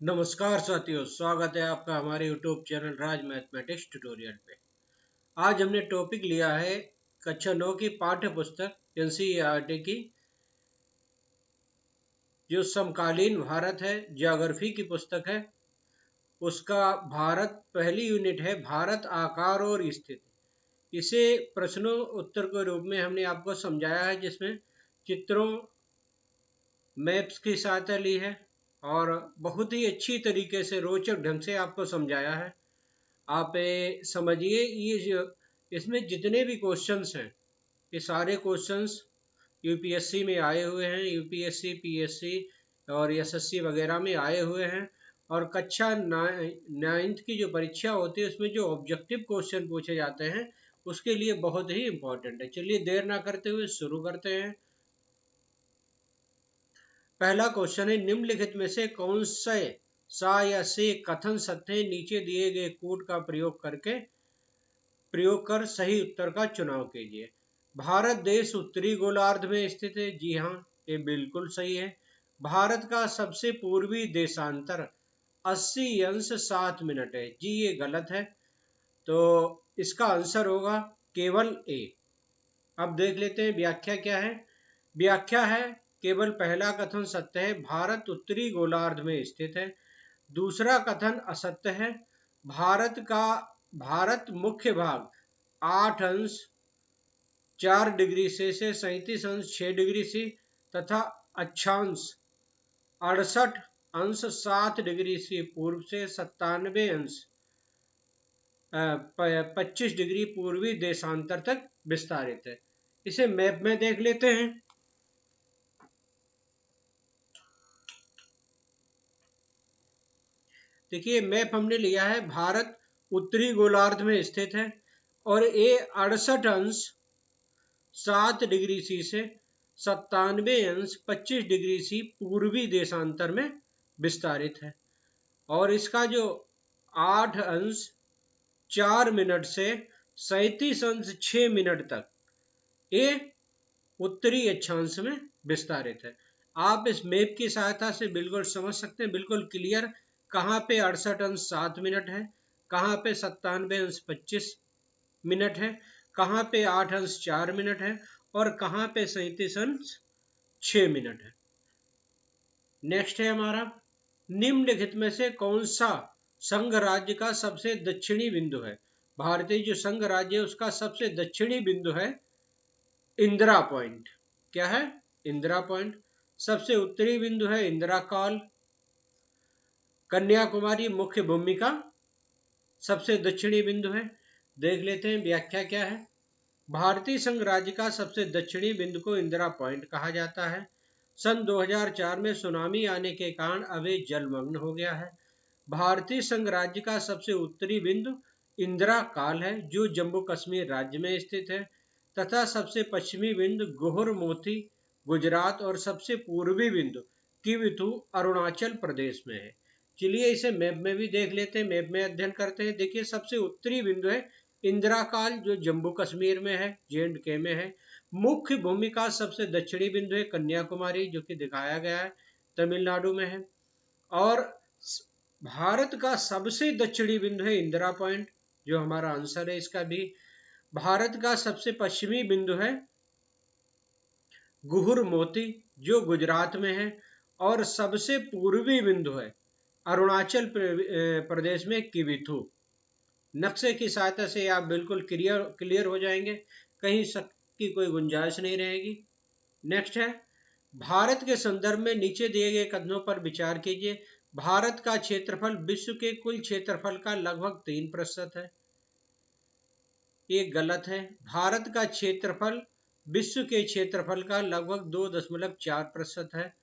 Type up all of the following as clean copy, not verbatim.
नमस्कार साथियों, स्वागत है आपका हमारे YouTube चैनल राज मैथमेटिक्स ट्यूटोरियल पे। आज हमने टॉपिक लिया है कक्षा 9 की पाठ्य पुस्तक NCERT की जो समकालीन भारत है, ज्योग्राफी की पुस्तक है। उसका भारत पहली यूनिट है, भारत आकार और स्थिति। इसे प्रश्नों उत्तर के रूप में हमने आपको समझाया है, जिसमें चित्रों मैप्स की सहायता ली है और बहुत ही अच्छी तरीके से रोचक ढंग से आपको समझाया है। आप समझिए, ये जो इसमें जितने भी क्वेश्चंस हैं, ये सारे क्वेश्चंस यूपीएससी में आए हुए हैं, यूपीएससी, पीएससी और एसएससी वगैरह में आए हुए हैं। और कक्षा 9th की जो परीक्षा होती है उसमें जो ऑब्जेक्टिव क्वेश्चन पूछे जाते हैं उसके लिए बहुत ही इंपॉर्टेंट है। चलिए देर ना करते हुए शुरू करते हैं। पहला क्वेश्चन है, निम्नलिखित में से कौन से सा या से कथन सत्य है, नीचे दिए गए कोड का प्रयोग कर सही उत्तर का चुनाव कीजिए। भारत देश उत्तरी गोलार्ध में स्थित है। जी हाँ, ये बिल्कुल सही है। भारत का सबसे पूर्वी देशांतर 80 अंश 7 मिनट है। जी ये गलत है, तो इसका आंसर होगा केवल ए। अब देख लेते हैं व्याख्या क्या है। व्याख्या है, केवल पहला कथन सत्य है, भारत उत्तरी गोलार्ध में स्थित है। दूसरा कथन असत्य है, भारत मुख्य भाग 8 अंश 4 डिग्री से 37 अंश 6 डिग्री से तथा अक्षांश 68 अंश 7 डिग्री से पूर्व से 97 अंश 25 डिग्री पूर्वी देशांतर तक विस्तारित है। इसे मैप में देख लेते हैं। देखिए, मैप हमने लिया है, भारत उत्तरी गोलार्ध में स्थित है और ये 68 अंश 7 डिग्री सी से 97 अंश 25 डिग्री सी पूर्वी देशांतर में विस्तारित है। और इसका जो 8 अंश 4 मिनट से 37 अंश 6 मिनट तक ये उत्तरी अक्षांश में विस्तारित है। आप इस मैप की सहायता से बिल्कुल समझ सकते हैं, बिल्कुल क्लियर, कहाँ पे 68 अंश 7 मिनट है, कहाँ पे 97 अंश 25 मिनट है, कहाँ पे 8 अंश 4 मिनट है और कहाँ पे 37 अंश 6 मिनट है। नेक्स्ट है हमारा, निम्नलिखित में से कौन सा संघ राज्य का सबसे दक्षिणी बिंदु है। भारतीय जो संघ राज्य है उसका सबसे दक्षिणी बिंदु है इंदिरा पॉइंट। क्या है? इंदिरा पॉइंट। सबसे उत्तरी बिंदु है इंदिरा कॉल। कन्याकुमारी मुख्य भूमिका सबसे दक्षिणी बिंदु है। देख लेते हैं व्याख्या क्या है। भारतीय संघ राज्य का सबसे दक्षिणी बिंदु को इंदिरा पॉइंट कहा जाता है। सन 2004 में सुनामी आने के कारण अब ये जलमग्न हो गया है। भारतीय संघ राज्य का सबसे उत्तरी बिंदु इंदिरा काल है, जो जम्मू कश्मीर राज्य में स्थित है, तथा सबसे पश्चिमी बिंदु गुहुर मोती गुजरात और सबसे पूर्वी बिंदु किविथु अरुणाचल प्रदेश में है। चलिए इसे मैप में भी देख लेते हैं, मैप में अध्ययन करते हैं। देखिए, सबसे उत्तरी बिंदु है इंदिरा काल, जो जम्मू कश्मीर में है, J&K में है। मुख्य भूमिका सबसे दक्षिणी बिंदु है कन्याकुमारी, जो कि दिखाया गया है, तमिलनाडु में है। और भारत का सबसे दक्षिणी बिंदु है इंदिरा पॉइंट, जो हमारा आंसर है इसका भी। भारत का सबसे पश्चिमी बिंदु है गुहुर मोती, जो गुजरात में है। और सबसे पूर्वी बिंदु है अरुणाचल प्रदेश में किविथु। नक्शे की सहायता से आप बिल्कुल क्लियर हो जाएंगे, कहीं शक की कोई गुंजाइश नहीं रहेगी। नेक्स्ट है, भारत के संदर्भ में नीचे दिए गए कथनों पर विचार कीजिए। भारत का क्षेत्रफल विश्व के कुल क्षेत्रफल का लगभग 3% है। ये गलत है। भारत का क्षेत्रफल विश्व के क्षेत्रफल का लगभग 2.4% है।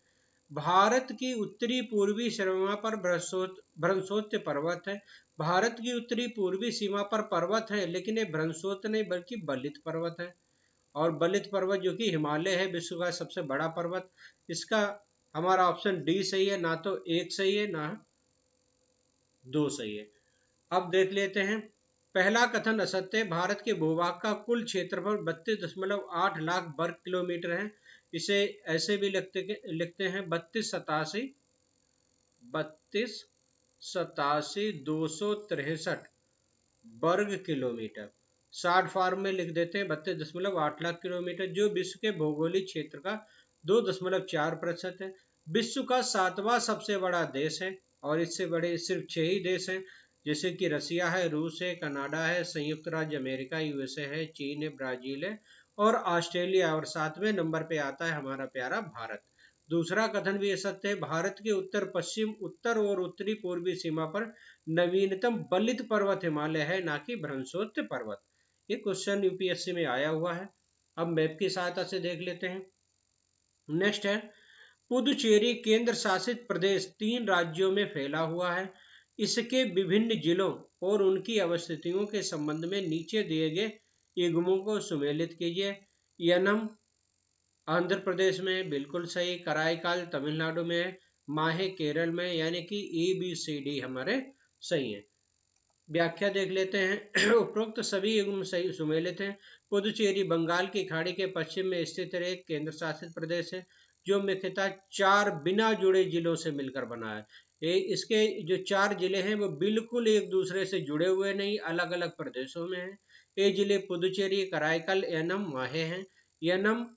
भारत की उत्तरी पूर्वी सीमा पर भ्रंशोत्य पर्वत है। भारत की उत्तरी पूर्वी सीमा पर पर्वत है, लेकिन ये भ्रंशोत्य नहीं बल्कि बलित पर्वत है। और बलित पर्वत जो कि हिमालय है, विश्व का सबसे बड़ा पर्वत। इसका हमारा ऑप्शन डी सही है, ना तो 1 सही है ना 2 सही है। अब देख लेते हैं, पहला कथन असत्य है, भारत के भूभाग का कुल क्षेत्रफल 32.8 लाख वर्ग किलोमीटर है। इसे ऐसे भी लिखते हैं 32 32,87,263 वर्ग किलोमीटर। शॉर्ट फॉर्म में लिख देते हैं 32.8 लाख किलोमीटर, जो विश्व के भौगोलिक क्षेत्र का 2.4% है। विश्व का 7वां सबसे बड़ा देश है और इससे बड़े सिर्फ 6 ही देश हैं, जैसे कि रसिया है, रूस है, कनाडा है, संयुक्त राज्य अमेरिका यूएसए है, चीन है, ब्राजील है और ऑस्ट्रेलिया, और 7वें नंबर पे आता है हमारा प्यारा भारत। दूसरा कथन भी ये सत्य है, भारत के उत्तर पश्चिम, उत्तर और उत्तरी पूर्वी सीमा पर नवीनतम बलित पर्वत हिमालय है, ना कि भ्रंशोत्तर पर्वत। ये क्वेश्चन यूपीएससी में आया हुआ है। अब मैप की सहायता से देख लेते हैं। नेक्स्ट है, पुदुचेरी केंद्र शासित प्रदेश 3 राज्यों में फैला हुआ है। इसके विभिन्न जिलों और उनकी अवस्थितियों के संबंध में नीचे दिए गए युग्मों को सुमेलित कीजिए। यनम आंध्र प्रदेश में, बिल्कुल सही। कराईकाल तमिलनाडु में, माहे केरल में, यानी कि ABCD हमारे सही है। व्याख्या देख लेते हैं। उपरोक्त सभी युग्म सही सुमेलित हैं। पुदुचेरी बंगाल की खाड़ी के पश्चिम में स्थित एक केंद्र शासित प्रदेश है, जो मुख्यतः 4 बिना जुड़े जिलों से मिलकर बना है। इसके जो 4 जिले हैं वो बिल्कुल एक दूसरे से जुड़े हुए नहीं, अलग अलग प्रदेशों में हैं। ये जिले पुदुचेरी, कराईकल, यनम, माहे हैं। यमन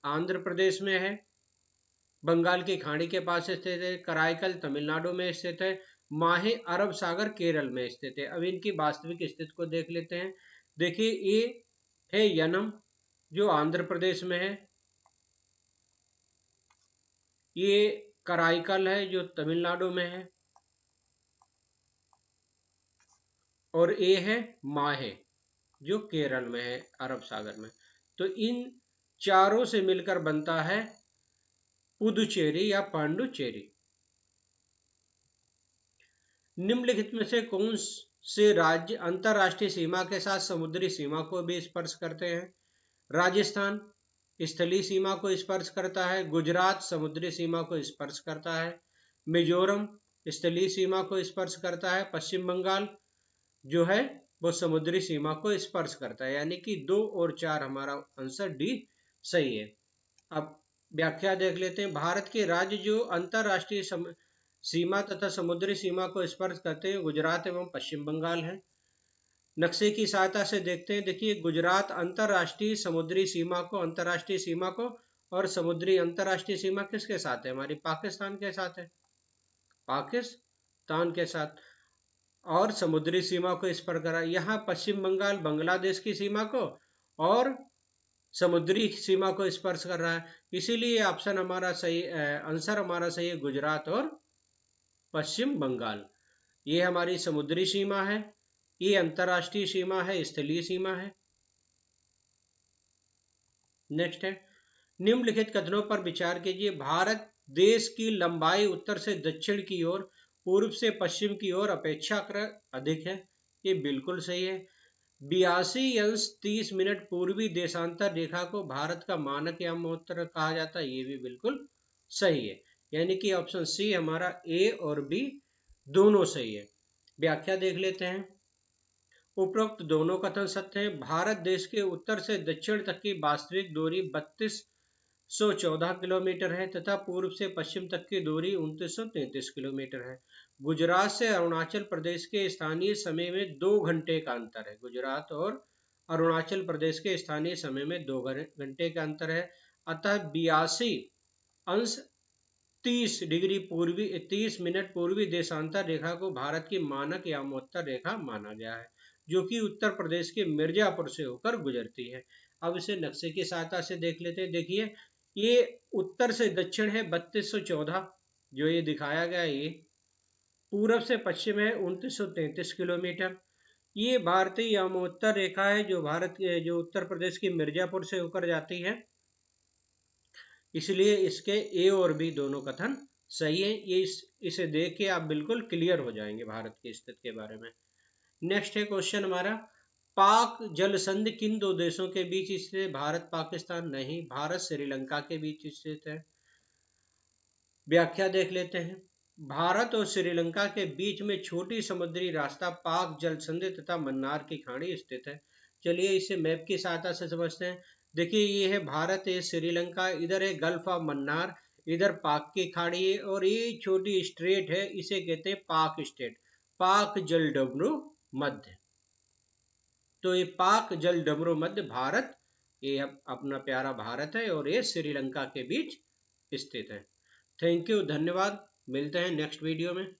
आंध्र प्रदेश में है, बंगाल की खाड़ी के पास स्थित है। कराईकल तमिलनाडु में स्थित है। माहे अरब सागर केरल में स्थित है। अब इनकी वास्तविक स्थिति को देख लेते हैं। देखिए, ये है यनम जो आंध्र प्रदेश में है, ये कराईकल है जो तमिलनाडु में है, और ये है माहे जो केरल में है, अरब सागर में। तो इन चारों से मिलकर बनता है पुदुचेरी या पांडुचेरी। निम्नलिखित में से कौन से राज्य अंतरराष्ट्रीय सीमा के साथ समुद्री सीमा को भी स्पर्श करते हैं? राजस्थान स्थलीय सीमा को स्पर्श करता है। गुजरात समुद्री सीमा को स्पर्श करता है। मिजोरम स्थलीय सीमा को स्पर्श करता है। पश्चिम बंगाल जो है वो समुद्री सीमा को स्पर्श करता है, यानी कि 2 और 4 हमारा आंसर डी सही है। अब व्याख्या देख लेते हैं। भारत के राज्य जो अंतरराष्ट्रीय सीमा तथा समुद्री सीमा को स्पर्श करते हैं, गुजरात एवं पश्चिम बंगाल है। नक्शे की सहायता से देखते हैं। देखिए, गुजरात अंतरराष्ट्रीय समुद्री सीमा को और समुद्री अंतरराष्ट्रीय सीमा किसके साथ है? हमारी पाकिस्तान के साथ है, पाकिस्तान के साथ। और समुद्री सीमा को स्पर्श करा। यहाँ पश्चिम बंगाल बांग्लादेश की सीमा को और समुद्री सीमा को स्पर्श कर रहा है, इसीलिए ऑप्शन हमारा सही, आंसर हमारा सही है गुजरात और पश्चिम बंगाल। ये हमारी समुद्री सीमा है, ये अंतरराष्ट्रीय सीमा है, स्थलीय सीमा है। नेक्स्ट है, निम्नलिखित कथनों पर विचार कीजिए। भारत देश की लंबाई उत्तर से दक्षिण की ओर, पूर्व से पश्चिम की ओर अपेक्षाकृत अधिक है। ये बिल्कुल सही है। 82°30' पूर्वी देशांतर रेखा को भारत का मानक या महोत्तर कहा जाता है। ये भी बिल्कुल सही है, यानी कि ऑप्शन सी हमारा ए और बी दोनों सही है। व्याख्या देख लेते हैं। उपरोक्त दोनों कथन सत्य हैं। भारत देश के उत्तर से दक्षिण तक की वास्तविक दूरी 3214 किलोमीटर है तथा पूर्व से पश्चिम तक की दूरी 2933 किलोमीटर है। गुजरात से अरुणाचल प्रदेश के स्थानीय समय में 2 घंटे का अंतर है। गुजरात और अरुणाचल प्रदेश के स्थानीय समय में 2 घंटे का अंतर है। अतः 82°30' पूर्वी देशांतर रेखा को भारत की मानक या महोत्तर रेखा माना गया है, जो कि उत्तर प्रदेश के मिर्जापुर से होकर गुजरती है। अब इसे नक्शे की सहायता से देख लेते हैं। देखिए, ये उत्तर से दक्षिण है 3214 जो ये दिखाया गया है, ये पूरब से पश्चिम है 2933 किलोमीटर। ये भारतीय यामोत्तर रेखा है जो उत्तर प्रदेश की मिर्जापुर से होकर जाती है, इसलिए इसके ए और बी दोनों कथन सही है। ये इसे देख के आप बिल्कुल क्लियर हो जाएंगे भारत की स्थिति के बारे में। नेक्स्ट है क्वेश्चन हमारा, पाक जल संधि किन 2 देशों के बीच स्थित है? भारत पाकिस्तान नहीं, भारत श्रीलंका के बीच स्थित है। व्याख्या देख लेते हैं। भारत और श्रीलंका के बीच में छोटी समुद्री रास्ता पाक जल संधि तथा मन्नार की खाड़ी स्थित है। चलिए इसे मैप की सहायता से समझते हैं। देखिए, ये है भारत, ये श्रीलंका, इधर है गल्फ ऑफ मन्नार, इधर पाक की खाड़ी है और ये छोटी स्ट्रेट है, इसे कहते हैं पाक स्टेट, पाक जलडमरू मध्य। तो ये पाक जलडमरू मध्य भारत, ये अपना प्यारा भारत है और ये श्रीलंका के बीच स्थित है। थैंक यू, धन्यवाद। मिलते हैं नेक्स्ट वीडियो में।